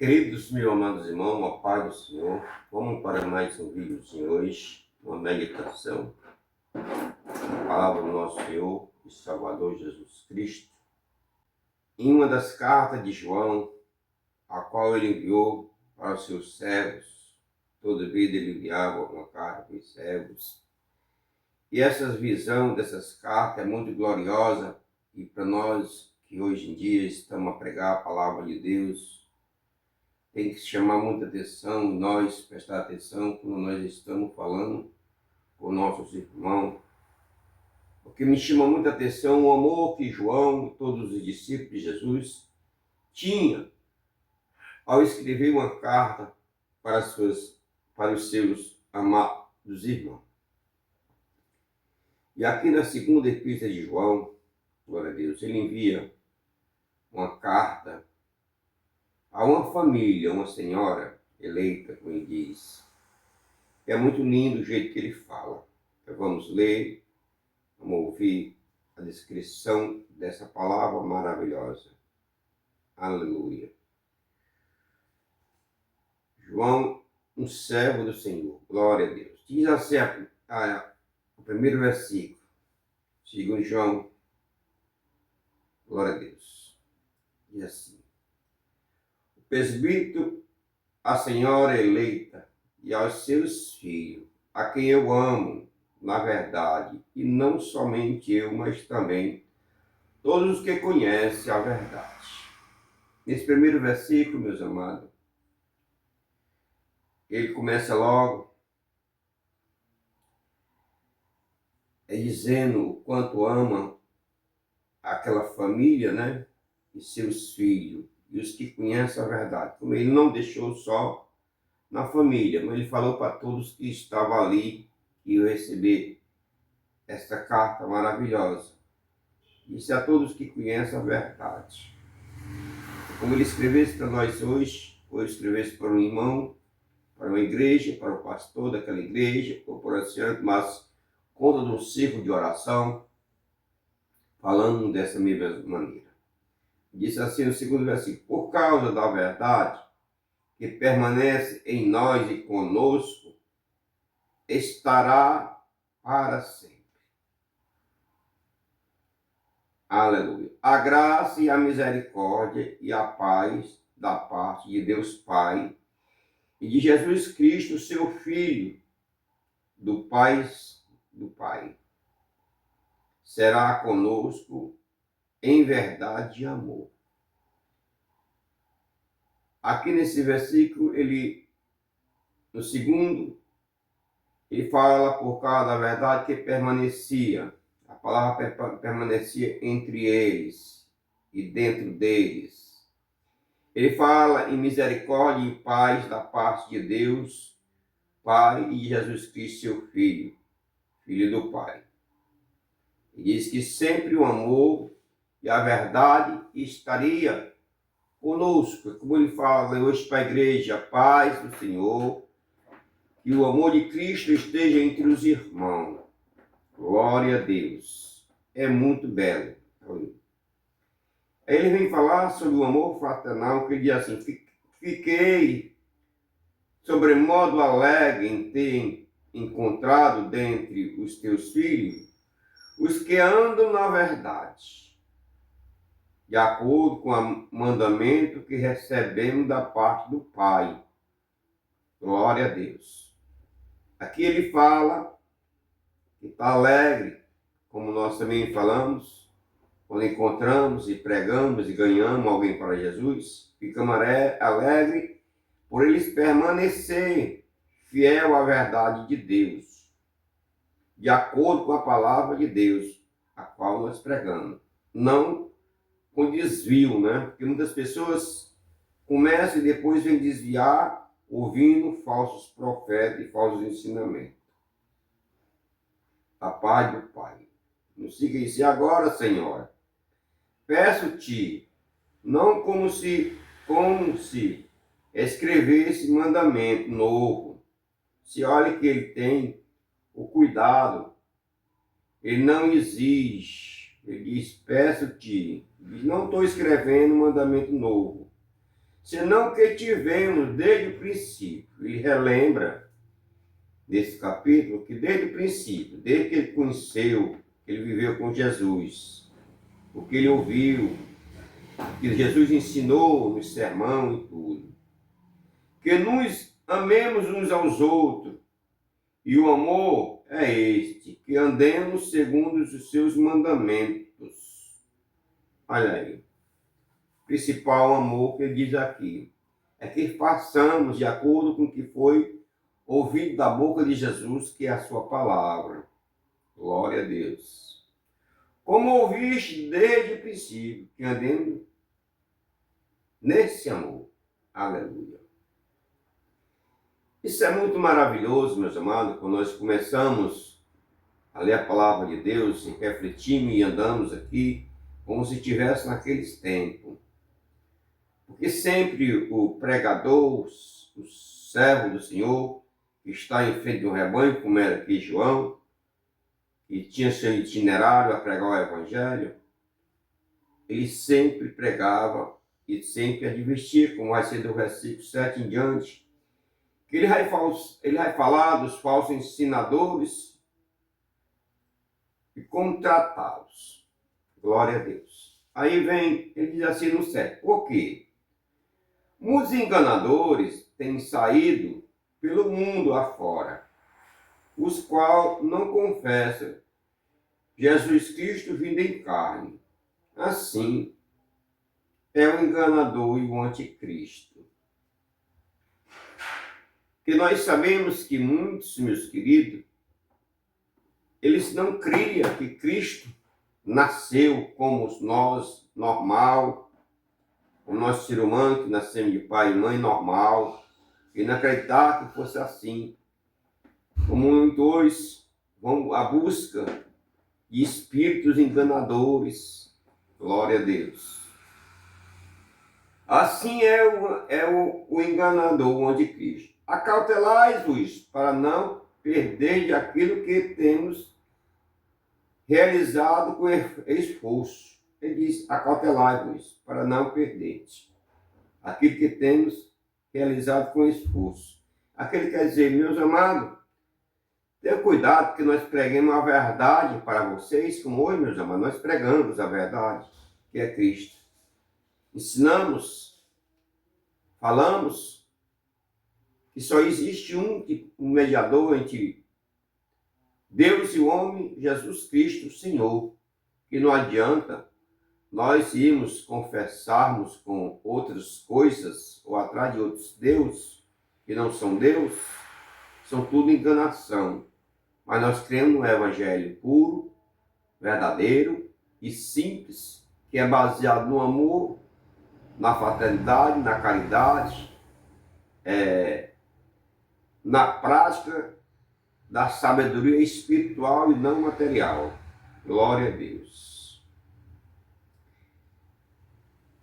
Queridos meus amados irmãos, a paz do Senhor, vamos para mais um vídeo hoje, uma meditação, a palavra do nosso Senhor e Salvador Jesus Cristo, em uma das cartas de João, a qual ele enviou para os seus servos. Toda vida ele enviava uma carta para os servos. E essa visão dessas cartas é muito gloriosa, e para nós que hoje em dia estamos a pregar a palavra de Deus, tem que chamar muita atenção, nós prestar atenção quando nós estamos falando com nossos irmãos. Porque me chama muita atenção o amor que João e todos os discípulos de Jesus tinham ao escrever uma carta para os seus amados irmãos. E aqui na segunda epístola de João, glória a Deus, ele envia uma carta a uma família, uma senhora eleita, como ele diz. É muito lindo o jeito que ele fala. Então vamos ler, vamos ouvir a descrição dessa palavra maravilhosa. Aleluia. João, um servo do Senhor, glória a Deus. Diz assim o primeiro versículo, segundo João, glória a Deus. Diz assim: o presbítero, a senhora eleita e aos seus filhos, a quem eu amo, na verdade, e não somente eu, mas também todos os que conhecem a verdade. Nesse primeiro versículo, meus amados, ele começa logo dizendo o quanto ama aquela família, né? E seus filhos, e os que conhecem a verdade. Como ele não deixou só na família, mas ele falou para todos que estavam ali que iam receber esta carta maravilhosa. Disse a todos que conhecem a verdade. Como ele escrevesse para nós hoje, ou escrevesse para um irmão, para uma igreja, para o pastor daquela igreja, ou para o ancião, mas conta de um círculo de oração, falando dessa mesma maneira. Disse assim no segundo versículo: por causa da verdade que permanece em nós e conosco, estará para sempre. Aleluia. A graça e a misericórdia e a paz da parte de Deus Pai e de Jesus Cristo, seu Filho, do Pai, será conosco em verdade e amor. Aqui nesse versículo, no segundo, ele fala por causa da verdade que permanecia. A palavra permanecia entre eles e dentro deles. Ele fala em misericórdia e paz da parte de Deus, Pai, e de Jesus Cristo, seu Filho, Filho do Pai. Ele diz que sempre o amor e a verdade estaria conosco. Como ele fala hoje para a igreja: a paz do Senhor e o amor de Cristo esteja entre os irmãos. Glória a Deus. É muito belo. Aí ele vem falar sobre o amor fraternal, que ele diz assim: fiquei sobremodo alegre em ter encontrado dentre os teus filhos os que andam na verdade, de acordo com o mandamento que recebemos da parte do Pai. Glória a Deus. Aqui ele fala que está alegre, como nós também falamos, quando encontramos e pregamos e ganhamos alguém para Jesus, ficamos alegres por eles permanecerem fiel à verdade de Deus, de acordo com a palavra de Deus, a qual nós pregamos. Não com desvio, né? Porque muitas pessoas começam e depois vêm desviar, ouvindo falsos profetas e falsos ensinamentos. A paz do Pai. Não siga isso. E agora, Senhora, peço-te, não como se escrevesse mandamento novo. Se olha que ele tem o cuidado, ele não exige, ele diz: peço-te. Não estou escrevendo mandamento novo, senão que tivemos desde o princípio. Ele relembra nesse capítulo que desde o princípio, desde que ele conheceu, que ele viveu com Jesus, o que ele ouviu, que Jesus ensinou no sermão e tudo, que nos amemos uns aos outros, e o amor é este, que andemos segundo os seus mandamentos. Olha aí. O principal amor que ele diz aqui é que façamos de acordo com o que foi ouvido da boca de Jesus, que é a sua palavra. Glória a Deus. Como ouviste desde o princípio, que andemos nesse amor. Aleluia. Isso é muito maravilhoso, meus amados, quando nós começamos a ler a palavra de Deus, e refletimos e andamos aqui como se estivesse naqueles tempos. Porque sempre o pregador, o servo do Senhor, que está em frente do rebanho, como era aqui João, que tinha seu itinerário a pregar o Evangelho, ele sempre pregava e sempre advertia, como vai ser do versículo 7 em diante, que ele vai falar dos falsos ensinadores e como tratá-los. Glória a Deus. Aí vem, ele diz assim no 7, por quê? Muitos enganadores têm saído pelo mundo afora, os quais não confessam Jesus Cristo vindo em carne. Assim, é o enganador e o anticristo. Que nós sabemos que muitos, meus queridos, eles não criam que Cristo nasceu como nós, normal, como nós, ser humano, que nascemos de pai e mãe, normal, e não acreditar que fosse assim. Como muitos vão à busca de espíritos enganadores. Glória a Deus. Assim é o enganador, o anticristo. Acautelai-vos para não perder aquilo que temos realizado com esforço. Ele diz, acautelai-vos para não perder aquilo que temos realizado com esforço. Aquele quer dizer, meus amados, tenham cuidado que nós preguemos a verdade para vocês, como hoje, meus amados, nós pregamos a verdade, que é Cristo. Ensinamos, falamos que só existe um mediador entre Deus e o homem, Jesus Cristo, o Senhor. Que não adianta nós irmos confessarmos com outras coisas ou atrás de outros deuses que não são Deus, são tudo enganação. Mas nós cremos no Evangelho puro, verdadeiro e simples, que é baseado no amor, na fraternidade, na caridade, na prática da sabedoria espiritual e não material. Glória a Deus.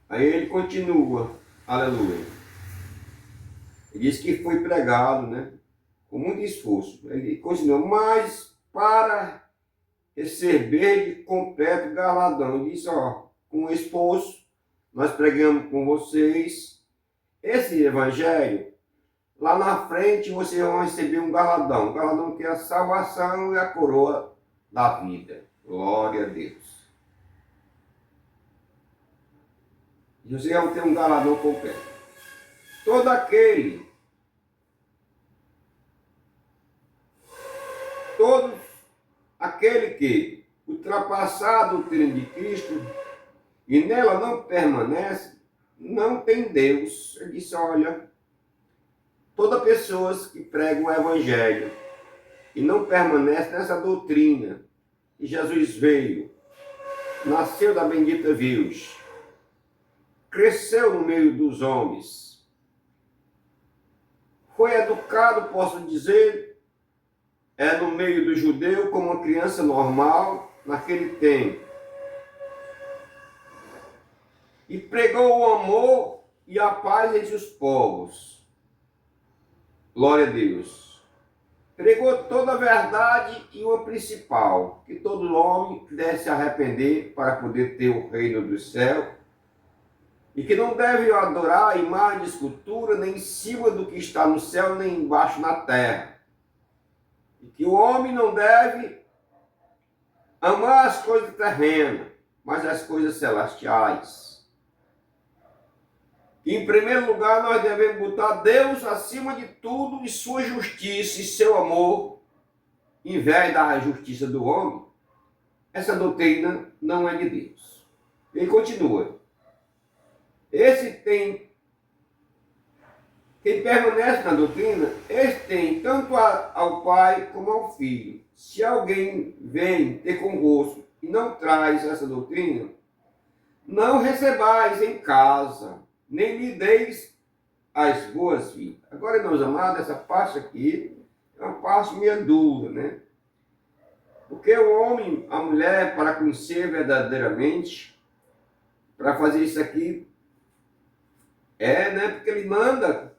Aí ele continua, aleluia. Ele diz que foi pregado, né, com muito esforço. Ele continua, mas para receber de completo galardão. Ele disse, com esforço, nós pregamos com vocês esse evangelho. Lá na frente vocês vão receber um galardão que é a salvação e a coroa da vida. Glória a Deus. E vocês vão ter um galardão completo. Todo aquele que ultrapassar a doutrina de Cristo e nela não permanece, não tem Deus. Ele disse, olha, toda pessoa que prega o Evangelho e não permanece nessa doutrina que Jesus veio, nasceu da bendita Virgem, cresceu no meio dos homens, foi educado, posso dizer, no meio do judeu como uma criança normal naquele tempo, e pregou o amor e a paz entre os povos. Glória a Deus. Pregou toda a verdade e uma principal, que todo homem deve se arrepender para poder ter o reino do céu. e que não deve adorar a imagem de escultura nem em cima do que está no céu, nem embaixo na terra. E que o homem não deve amar as coisas terrenas, mas as coisas celestiais. E, em primeiro lugar, nós devemos botar Deus acima de tudo e sua justiça e seu amor, em vez da justiça do homem. Essa doutrina não é de Deus. Ele continua. Quem permanece na doutrina, esse tem tanto ao Pai como ao Filho. Se alguém vem ter convosco e não traz essa doutrina, não recebais em casa, nem lhe deis as boas-vindas. Agora, meus amados, essa parte aqui é uma parte meio dura, né? Porque o homem, a mulher, para conhecer verdadeiramente, para fazer isso aqui, né? Porque ele manda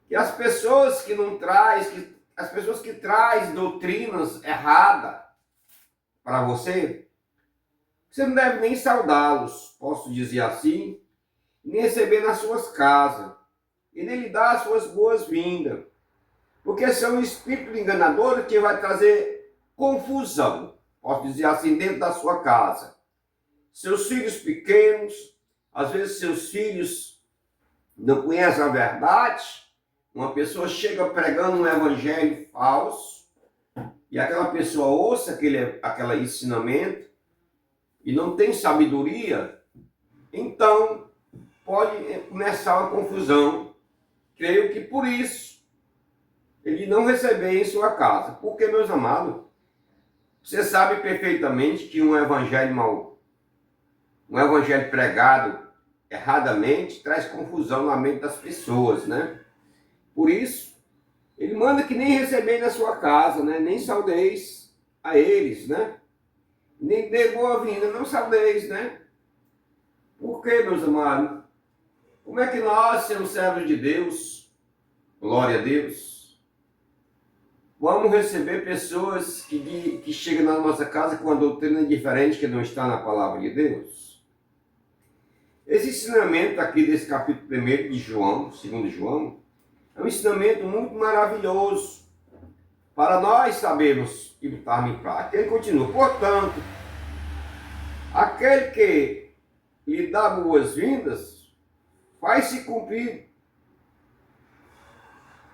que as pessoas que não traz, as pessoas que traz doutrinas erradas para você, você não deve nem saudá-los, posso dizer assim, nem receber nas suas casas, e nem lhe dar as suas boas-vindas, porque são espíritos enganadores que vai trazer confusão, posso dizer assim, dentro da sua casa. Seus filhos pequenos, às vezes seus filhos não conhecem a verdade. Uma pessoa chega pregando um evangelho falso e aquela pessoa ouça aquele ensinamento e não tem sabedoria, então pode começar uma confusão. Creio que por isso ele não receber em sua casa. Porque, meus amados, você sabe perfeitamente que um evangelho pregado erradamente traz confusão na mente das pessoas, né? Por isso, ele manda que nem receber na sua casa, né? Nem saudeis a eles, né? Nem dê boa-vinda, não saudeis, né? Por quê, meus amados? Como é que nós, sendo servos de Deus, glória a Deus, vamos receber pessoas que chegam na nossa casa com uma doutrina diferente que não está na palavra de Deus? Esse ensinamento aqui desse capítulo 1 de João, 2 João, é um ensinamento muito maravilhoso para nós sabermos e botarmos em prática. Ele continua, portanto, aquele que lhe dá boas-vindas, faz-se cumprir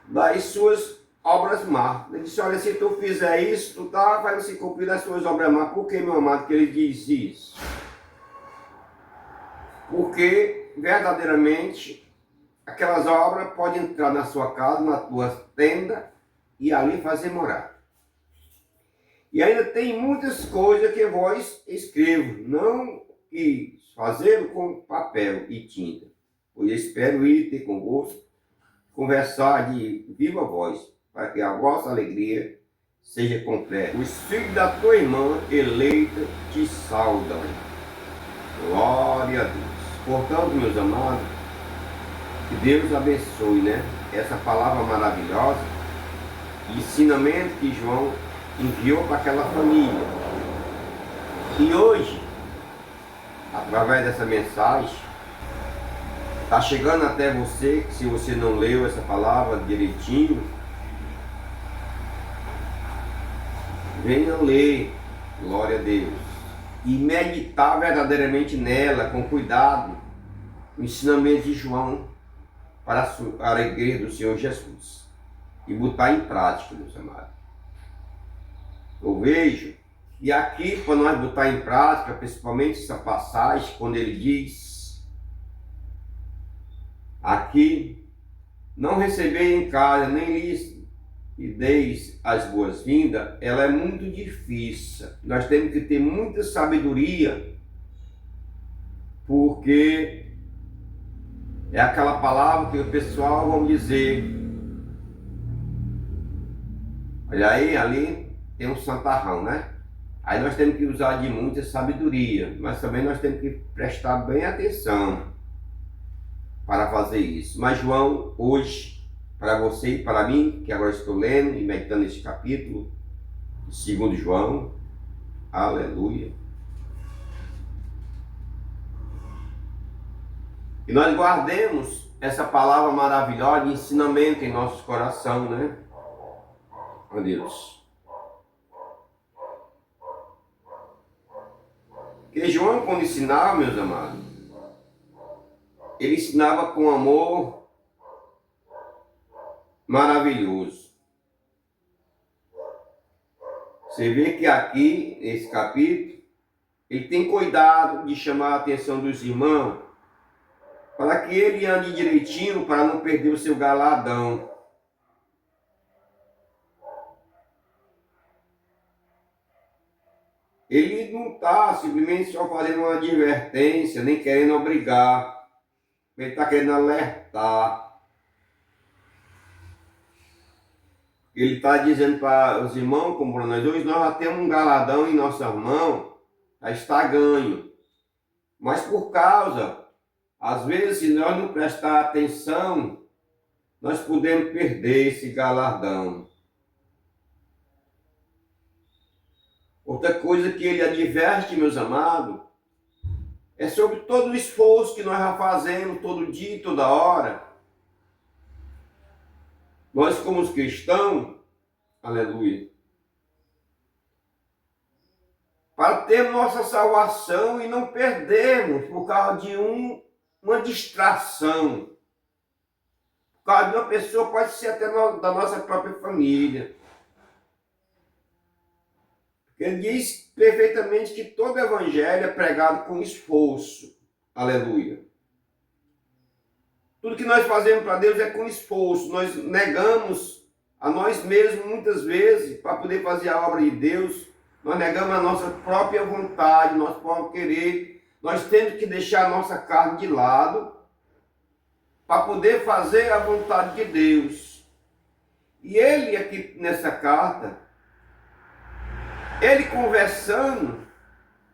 das suas obras más. Ele disse, olha, se tu fizer isso, vai-se cumprir das suas obras más. Por que, meu amado, que ele diz isso? Porque, verdadeiramente, aquelas obras podem entrar na sua casa, na tua tenda, e ali fazer morar. E ainda tem muitas coisas que vós escrevo, não quis fazê-lo com papel e tinta, pois espero ir ter convosco, conversar de viva voz, para que a vossa alegria seja completa. Os filhos da tua irmã eleita te saudam. Glória a Deus. Portanto, meus amados, que Deus abençoe, né? Essa palavra maravilhosa, ensinamento que João enviou para aquela família. E hoje, através dessa mensagem, está chegando até você, que se você não leu essa palavra direitinho, venha ler, glória a Deus, e meditar verdadeiramente nela, com cuidado, o ensinamento de João para a igreja do Senhor Jesus, e botar em prática, meus amados. Eu vejo, e aqui, para nós botar em prática, principalmente essa passagem, quando ele diz, aqui, não receber em casa, nem lhes deis as boas-vindas, ela é muito difícil. Nós temos que ter muita sabedoria, porque é aquela palavra que o pessoal vão dizer, olha aí, ali tem um santarrão, né? Aí nós temos que usar de muita sabedoria, mas também nós temos que prestar bem atenção para fazer isso. Mas João, hoje, para você e para mim, que agora estou lendo e meditando esse capítulo, 2 João, aleluia. Que nós guardemos essa palavra maravilhosa de ensinamento em nosso coração, né? Ó Deus. Porque João, quando ensinava, meus amados, ele ensinava com amor maravilhoso. Você vê que aqui, nesse capítulo, ele tem cuidado de chamar a atenção dos irmãos para que ele ande direitinho, para não perder o seu galadão. Ele não está simplesmente só fazendo uma advertência, nem querendo obrigar. Ele está querendo alertar. Ele está dizendo para os irmãos, como para nós hoje, nós já temos um galadão em nossas mãos, já está ganho. Mas por causa, às vezes, se nós não prestar atenção, nós podemos perder esse galardão. Outra coisa que ele adverte, meus amados, é sobre todo o esforço que nós já fazemos todo dia e toda hora. Nós, como os cristãos, aleluia, para ter nossa salvação e não perdermos por causa de uma distração. Por causa de uma pessoa, pode ser até da nossa própria família. Ele diz perfeitamente que todo evangelho é pregado com esforço. Aleluia. Tudo que nós fazemos para Deus é com esforço. Nós negamos a nós mesmos muitas vezes para poder fazer a obra de Deus. Nós negamos a nossa própria vontade, nosso próprio querer. Nós temos que deixar a nossa carne de lado para poder fazer a vontade de Deus. E ele aqui nessa carta, ele conversando,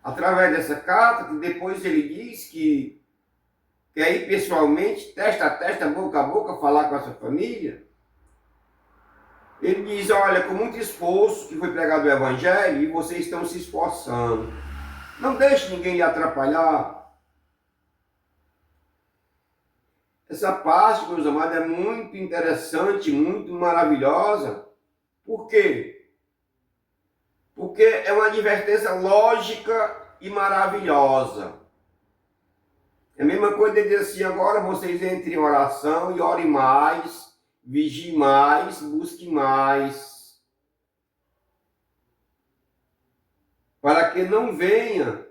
através dessa carta, que depois ele diz que quer ir pessoalmente, testa a testa, boca a boca, falar com a sua família. Ele diz, olha, com muito esforço que foi pregado o evangelho e vocês estão se esforçando. Não deixe ninguém lhe atrapalhar. Essa parte, meus amados, é muito interessante, muito maravilhosa. Por quê? Porque é uma advertência lógica e maravilhosa. É a mesma coisa de dizer assim, agora vocês entrem em oração e orem mais, vigiem mais, busquem mais. Para que não venha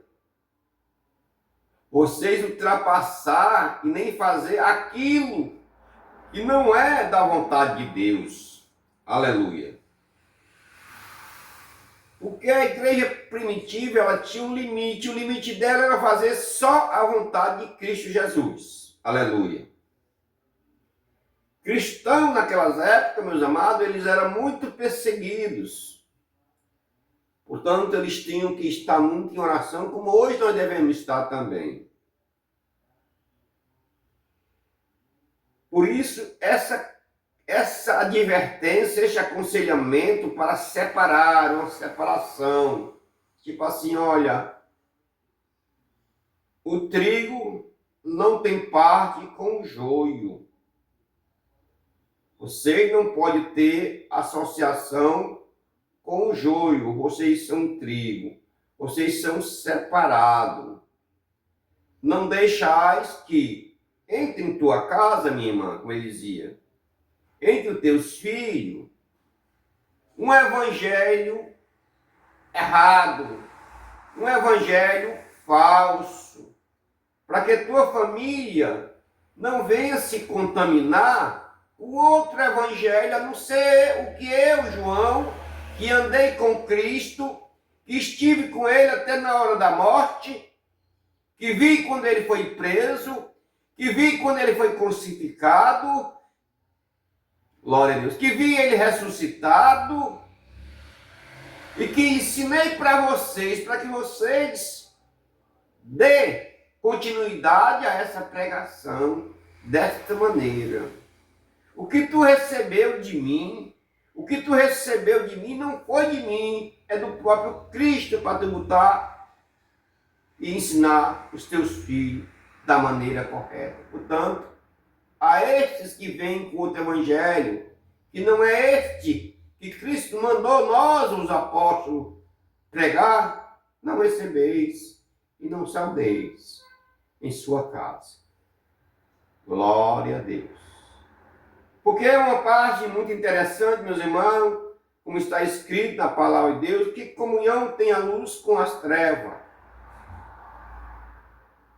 vocês ultrapassar e nem fazer aquilo que não é da vontade de Deus. Aleluia. Porque a igreja primitiva, ela tinha um limite. O limite dela era fazer só a vontade de Cristo Jesus. Aleluia. Cristãos naquelas épocas, meus amados, eles eram muito perseguidos. Portanto, eles tinham que estar muito em oração, como hoje nós devemos estar também. Por isso, essa advertência, esse aconselhamento para separar, uma separação. Tipo assim, olha, o trigo não tem parte com o joio. Você não pode ter associação com o joio. Vocês são trigo. Vocês são separados. Não deixais que entre em tua casa, minha irmã, como ele dizia, entre os teus filhos, um evangelho errado, um evangelho falso, para que tua família não venha se contaminar com outro evangelho, a não ser o que eu, João, que andei com Cristo, que estive com ele até na hora da morte, que vi quando ele foi preso, que vi quando ele foi crucificado, glória a Deus, que vi ele ressuscitado e que ensinei para vocês, para que vocês dê continuidade a essa pregação desta maneira. O que tu recebeu de mim, o que tu recebeu de mim não foi de mim, é do próprio Cristo para tu botar e ensinar os teus filhos da maneira correta. Portanto, a estes que vêm com outro evangelho, que não é este que Cristo mandou nós, os apóstolos, pregar, não recebeis e não saudeis em sua casa. Glória a Deus. Porque é uma parte muito interessante, meus irmãos, como está escrito na palavra de Deus, que comunhão tem a luz com as trevas?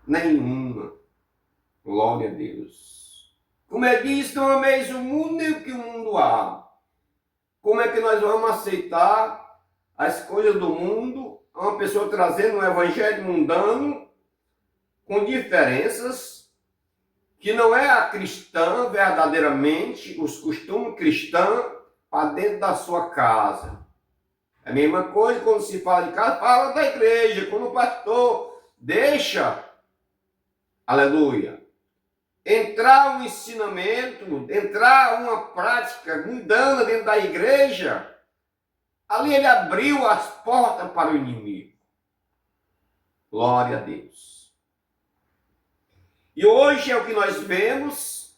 Nenhuma. Glória a Deus. Como é que diz, não ameis o mundo nem o que o mundo há. Como é que nós vamos aceitar as coisas do mundo, uma pessoa trazendo um evangelho mundano, com diferenças, que não é a cristã verdadeiramente, os costumes cristãos, para dentro da sua casa. É a mesma coisa quando se fala de casa, fala da igreja, quando o pastor deixa, aleluia, entrar um ensinamento, entrar uma prática mundana dentro da igreja, ali ele abriu as portas para o inimigo. Glória a Deus. E hoje é o que nós vemos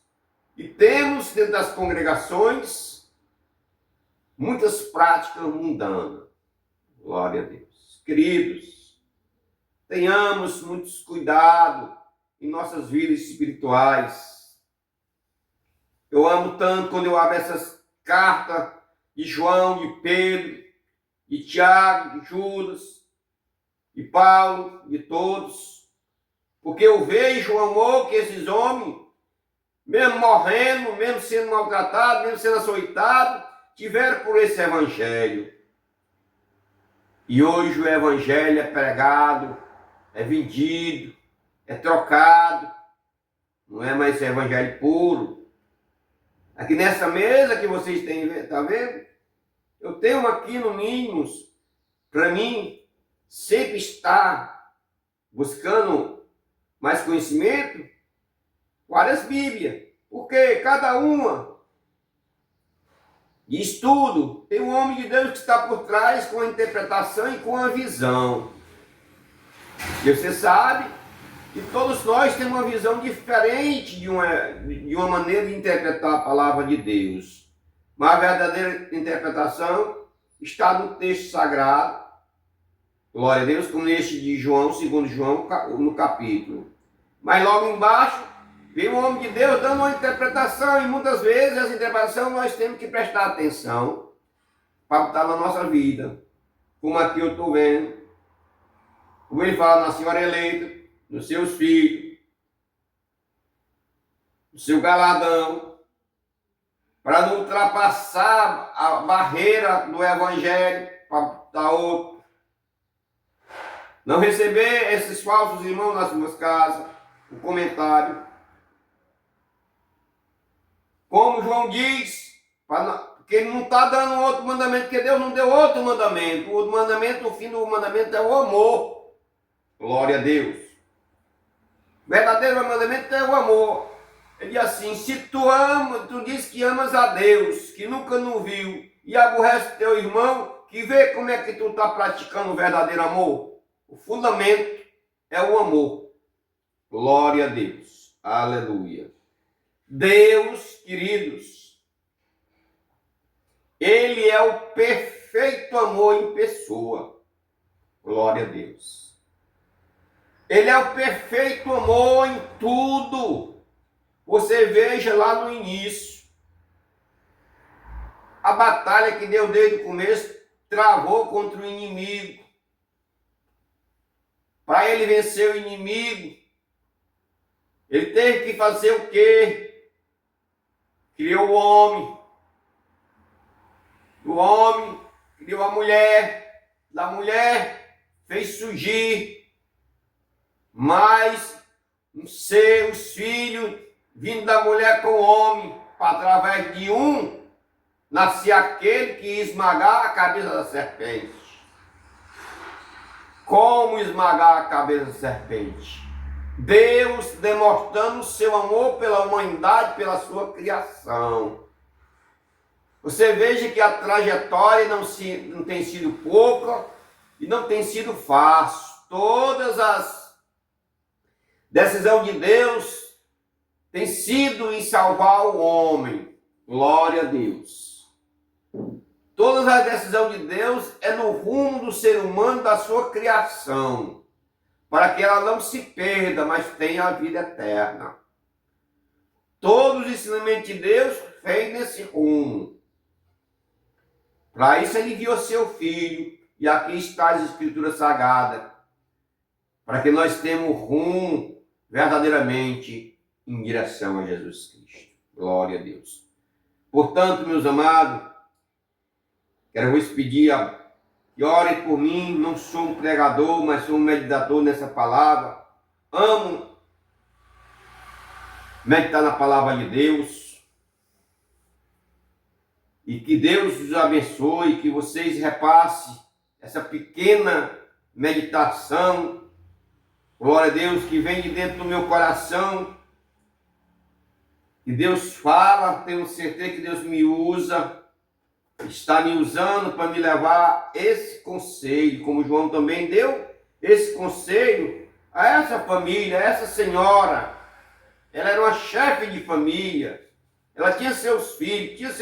e temos dentro das congregações muitas práticas mundanas. Glória a Deus. Queridos, tenhamos muitos cuidados em nossas vidas espirituais. Eu amo tanto quando eu abro essas cartas de João, de Pedro, de Tiago, de Judas, de Paulo, de todos, porque eu vejo o amor que esses homens, mesmo morrendo, mesmo sendo maltratados, mesmo sendo açoitados, tiveram por esse evangelho. E hoje o evangelho é pregado, é vendido, é trocado, não é mais evangelho puro. Aqui nessa mesa que vocês têm, tá vendo? Eu tenho aqui no mínimo, para mim, sempre estar buscando mais conhecimento, várias Bíblias, porque cada uma de estudo tem um homem de Deus que está por trás com a interpretação e com a visão. E você sabe que todos nós temos uma visão diferente de uma maneira de interpretar a palavra de Deus. Mas a verdadeira interpretação está no texto sagrado, glória a Deus, como neste de João, segundo João, no capítulo. Mas logo embaixo, vem um homem de Deus dando uma interpretação, e muitas vezes essa interpretação nós temos que prestar atenção para botar na nossa vida. Como aqui eu estou vendo, como ele fala na senhora eleita, nos seus filhos, no seu galardão, para não ultrapassar a barreira do evangelho para dar outro. Não receber esses falsos irmãos nas suas casas, o comentário. Como João diz, porque ele não está dando outro mandamento, porque Deus não deu outro mandamento. O mandamento, o fim do mandamento é o amor. Glória a Deus. O verdadeiro mandamento é o amor. Ele diz assim, se tu diz que amas a Deus, que nunca não viu, e aborrece teu irmão, que vê como é que tu está praticando o verdadeiro amor. O fundamento é o amor. Glória a Deus. Aleluia. Deus, queridos, Ele é o perfeito amor em pessoa. Glória a Deus. Ele é o perfeito amor em tudo. Você veja lá no início, a batalha que Deus desde o começo travou contra o inimigo. Para ele vencer o inimigo, ele teve que fazer o quê? Criou o homem. Do homem, criou a mulher. Da mulher, fez surgir mais os filhos, vindo da mulher com o homem, para através de um, nascia aquele que ia esmagar a cabeça da serpente. Como esmagar a cabeça da serpente? Deus demonstrando o seu amor pela humanidade, pela sua criação. Você veja que a trajetória não tem sido pouca e não tem sido fácil. Todas as Decisão de Deus tem sido em salvar o homem. Glória a Deus. Todas as decisões de Deus é no rumo do ser humano, da sua criação, para que ela não se perda, mas tenha a vida eterna. Todos os ensinamentos de Deus vêm nesse rumo. Para isso ele enviou seu Filho, e aqui está as Escrituras Sagradas, para que nós tenhamos rumo verdadeiramente em direção a Jesus Cristo. Glória a Deus. Portanto, meus amados, quero vos pedir que orem por mim. Não sou um pregador, mas sou um meditador nessa palavra. Amo meditar na palavra de Deus. E que Deus os abençoe, que vocês repassem essa pequena meditação, glória a Deus, que vem de dentro do meu coração. Que Deus fala, tenho certeza que Deus me usa, está me usando para me levar esse conselho, como João também deu esse conselho a essa família, a essa senhora. Ela era uma chefe de família, ela tinha seus filhos, tinha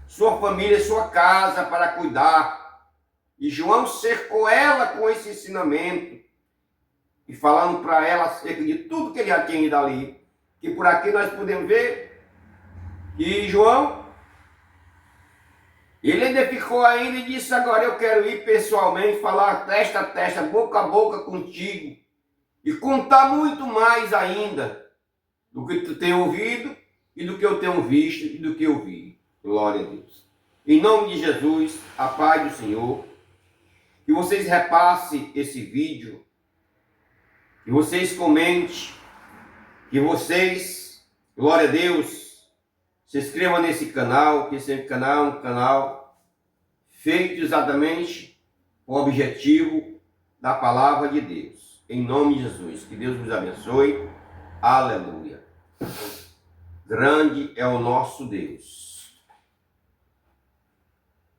sua família, sua casa para cuidar. E João cercou ela com esse ensinamento e falando para ela acerca de tudo que ele já tinha ido ali. Que por aqui nós podemos ver que João, ele identificou ainda e disse: agora eu quero ir pessoalmente, falar testa a testa, boca a boca contigo e contar muito mais ainda do que tu tem ouvido e do que eu tenho visto e do que eu vi. Glória a Deus. Em nome de Jesus, a paz do Senhor, que vocês repassem esse vídeo, que vocês comentem, que vocês, glória a Deus, se inscrevam nesse canal, que esse canal é um canal feito exatamente com o objetivo da palavra de Deus. Em nome de Jesus, que Deus nos abençoe. Aleluia. Grande é o nosso Deus.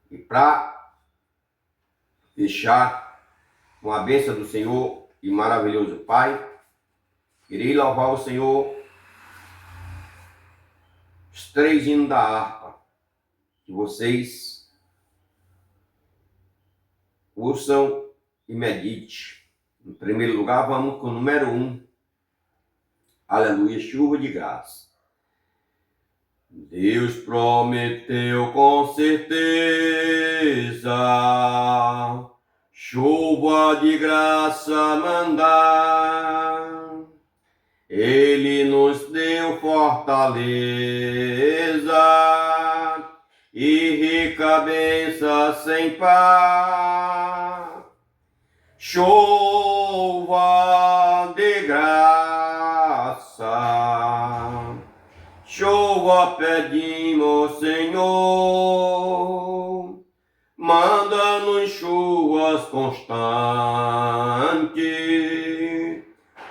E para fechar com a bênção do Senhor e maravilhoso Pai, irei louvar o Senhor, os 3 hinos da harpa, que vocês ouçam e medite. Em primeiro lugar, vamos com o número 1. Aleluia, chuva de graça. Deus prometeu com certeza chuva de graça mandar. Ele nos deu fortaleza e rica bênção sem par. Chuva de graça, chuva pedimos, Senhor, manda-nos chuvas constantes,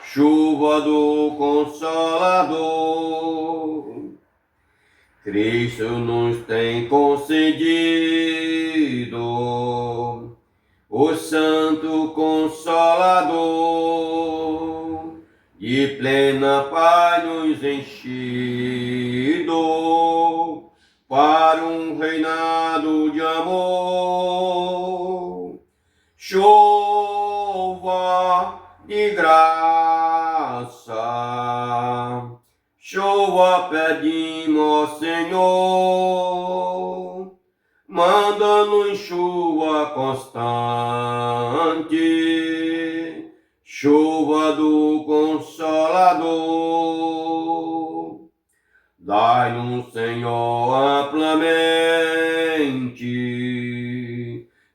chuva do Consolador. Cristo nos tem concedido o Santo Consolador, de plena paz nos enchido, para um reinado de amor. Chuva de graça, chuva pedimos, Senhor, manda-nos chuva constante, chuva do Consolador. Dai-nos, Senhor, amplamente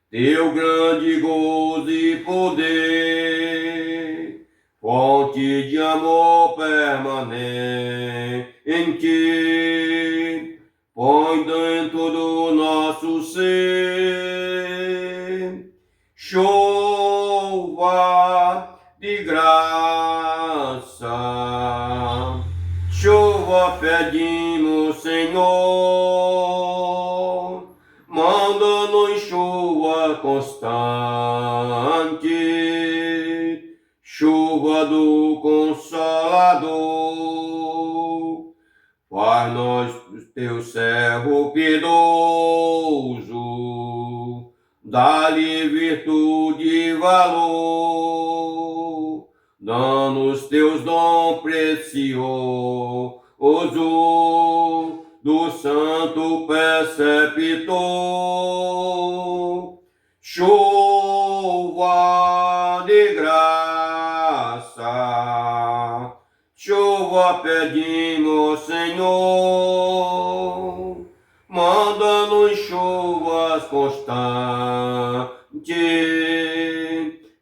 teu grande gozo e poder, fonte de amor permanente, põe dentro do nosso ser chuva de graça, chuva pedimos, Senhor, manda-nos chuva constante, chuva do Consolador, faz-nos teu servo piedoso, dá-lhe virtude e valor, dá-nos teus dons precioso do santo preceptor. Chuva de graça, chuva pedimos, Senhor, manda-nos chuvas constantes,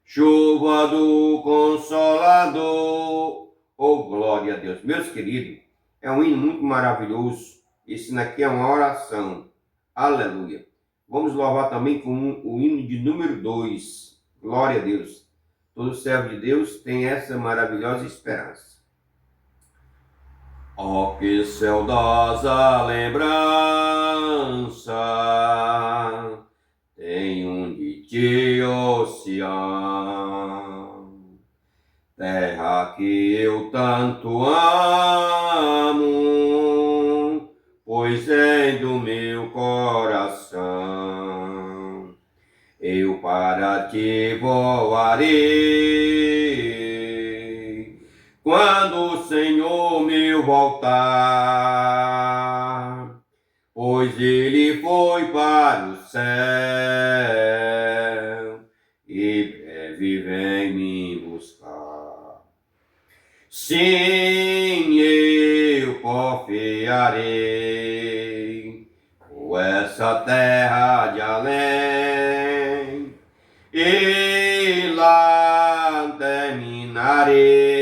chuva do Consolador. Oh, glória a Deus. Meus queridos, é um hino muito maravilhoso. Esse aqui é uma oração. Aleluia. Vamos louvar também com o hino de número 2. Glória a Deus. Todo servo de Deus tem essa maravilhosa esperança. Ó, que saudosa lembrança tenho de ti, ó Sião, terra que eu tanto amo, pois é do meu coração. Eu para ti voarei, quando o Senhor meu voltar, pois ele foi para o céu e breve vem me buscar. Sim, eu confiarei por essa terra de além, e lá terminarei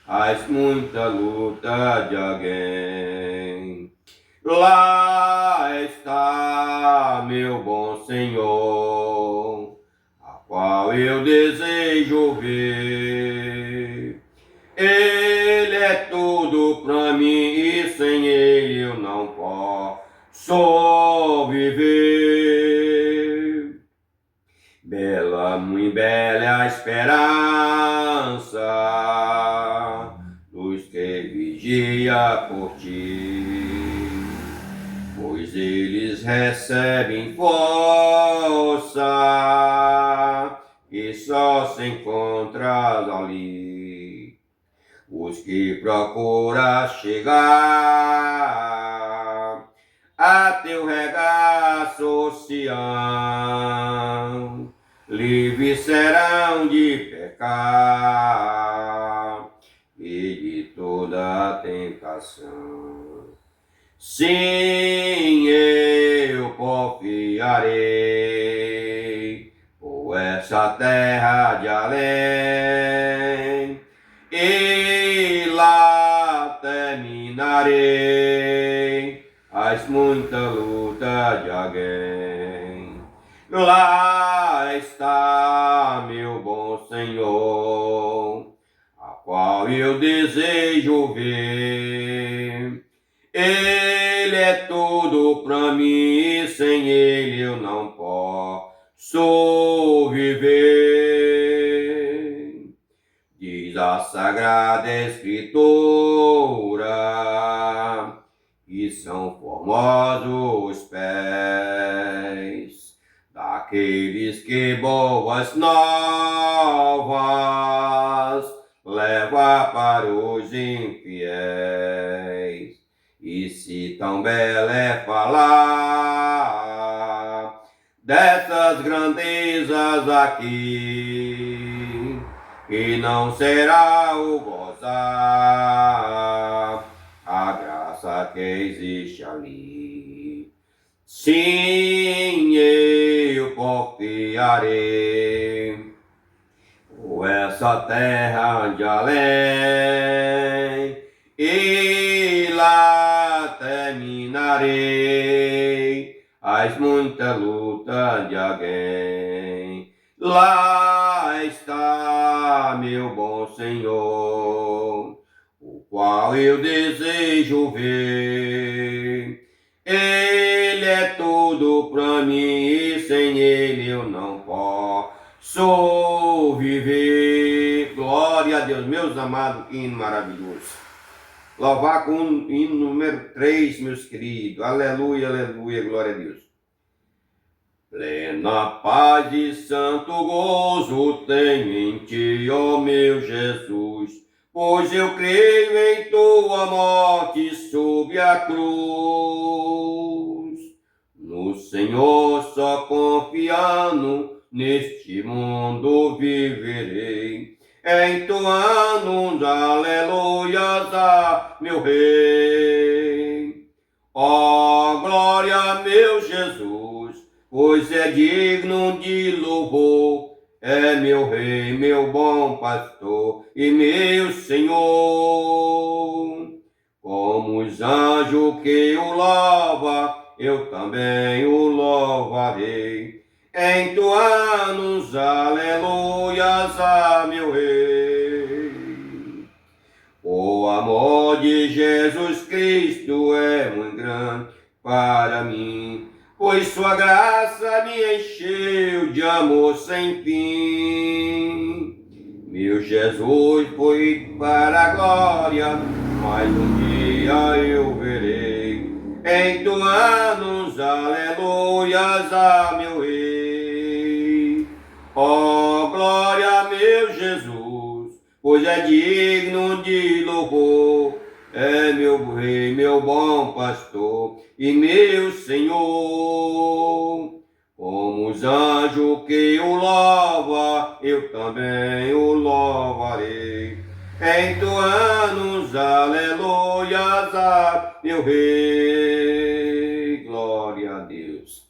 as muitas lutas de alguém. Lá está meu bom Senhor, a qual eu desejo ver. Ele é tudo pra mim e sem ele eu não posso viver. Bela, muito bela é a esperança dos que vigia por ti, pois eles recebem força e só se encontram ali os que procuram chegar a teu regaço, Sião, livres serão de pecar e de toda tentação. Sim, eu confiarei por essa terra de além, e lá terminarei as muitas lutas de alguém. Lá está meu bom Senhor, a qual eu desejo ver. Ele é tudo pra mim e sem ele eu não posso viver. Diz a Sagrada Escritura, e são formosos os pés daqueles que boas novas leva para os infiéis. E se tão belo é falar dessas grandezas aqui, e não será o gozar a graça que existe ali. Sim, eu confiarei por essa terra de além, e lá terminarei as muitas lutas de alguém. Lá está meu bom Senhor, o qual eu desejo ver. Ele é tudo pra mim e sem ele eu não posso viver. Glória Glória a Deus, meus amados, que hino maravilhoso. Louvar com o hino número 3, meus queridos. Aleluia, aleluia, glória a Deus. Plena paz e santo gozo tenho em ti, ó meu Jesus, pois eu creio em tua morte sob a cruz. No Senhor só confiando, neste mundo viverei, entoando aleluias a meu Rei. Ó glória, meu Jesus, pois é digno de louvor, é meu Rei, meu bom pastor e meu Senhor. Como os anjos que o louvam, eu também o louvarei, entoando aleluias a meu Rei. O amor de Jesus Cristo é muito grande para mim, pois sua graça me encheu de amor sem fim. Meu Jesus foi para a glória, mas um dia eu verei, entoando aleluias a meu Rei. Ó glória, meu Jesus, pois é digno de louvor, é meu Rei, meu bom pastor e meu Senhor. Como os anjos que o louvam, eu também o louvarei, entoando aleluias a meu Rei. Glória a Deus.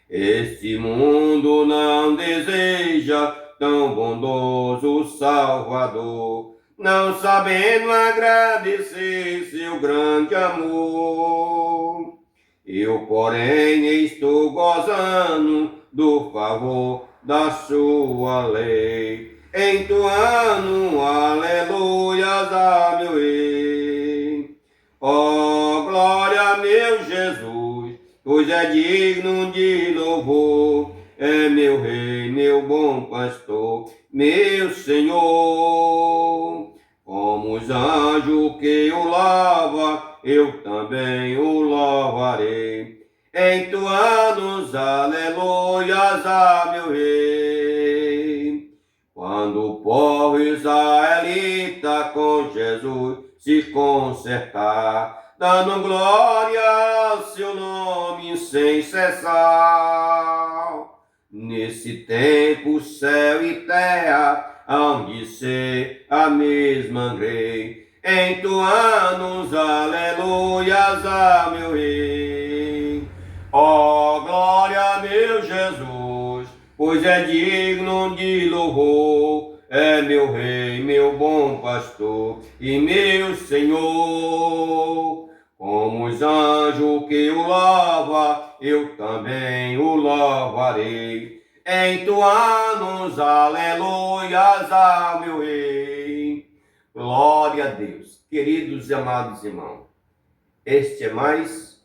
Este mundo não deseja tão bondoso Salvador, não sabendo agradecer seu grande amor. Eu, porém, estou gozando do favor da sua lei, entoando aleluias a meu Rei. Ó glória, meu Jesus, pois é digno de louvor, é meu Rei, meu bom pastor, meu Senhor. Como os anjos que o louvam, eu também o louvarei, entoando aleluias a meu Rei. Quando o povo israelita com Jesus se consertar, dando glória ao seu nome sem cessar, nesse tempo céu e terra hão de ser a mesma grei, entoando aleluias a meu Rei. Ó glória, meu Jesus, pois é digno de louvor, é meu Rei, meu bom pastor e meu Senhor. Como os anjos que o louvam, eu também o louvarei, entoando aleluias a meu Rei. Glória a Deus. Queridos e amados irmãos, este é mais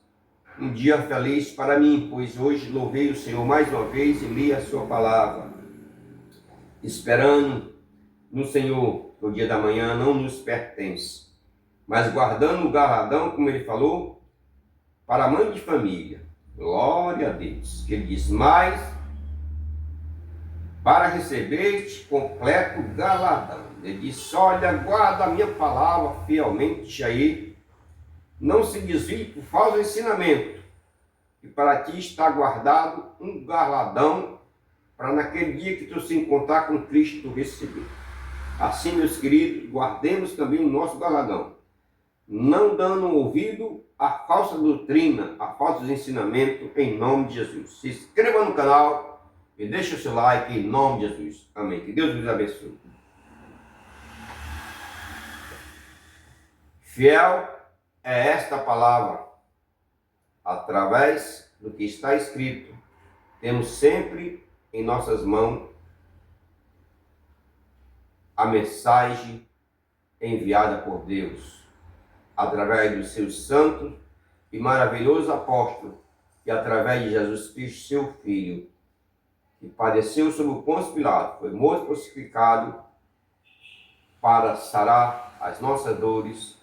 um dia feliz para mim, pois hoje louvei o Senhor mais uma vez e li a sua palavra, esperando no Senhor que o dia da manhã não nos pertence, mas guardando o galardão, como ele falou, para a mãe de família. Glória a Deus. Que ele diz, mas para receber-te completo galardão. Ele disse, olha, guarda a minha palavra fielmente aí, não se desvie por falso ensinamento, e para ti está guardado um galardão, para naquele dia que tu se encontrar com Cristo tu receber. Assim, meus queridos, guardemos também o nosso galardão, não dando ouvido à falsa doutrina, a falsos ensinamentos, em nome de Jesus. Se inscreva no canal e deixe o seu like em nome de Jesus. Amém. Que Deus nos abençoe. Fiel é esta palavra. Através do que está escrito, temos sempre em nossas mãos a mensagem enviada por Deus, através dos seus santos e maravilhosos apóstolos, e através de Jesus Cristo, seu Filho, que padeceu sob o Pôncio Pilato, foi morto, crucificado para sarar as nossas dores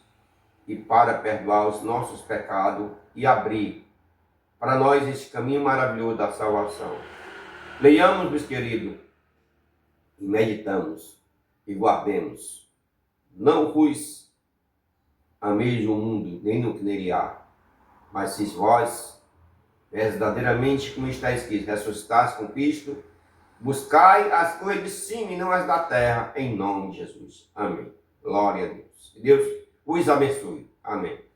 e para perdoar os nossos pecados e abrir para nós esse caminho maravilhoso da salvação. Leiamos, meus queridos, e meditamos e guardemos. Não vos ameis o mundo, nem no que nele há, mas se vós verdadeiramente, como está escrito, ressuscitais com Cristo, buscai as coisas de cima e não as da terra, em nome de Jesus. Amém. Glória a Deus. Que Deus vos abençoe. Amém.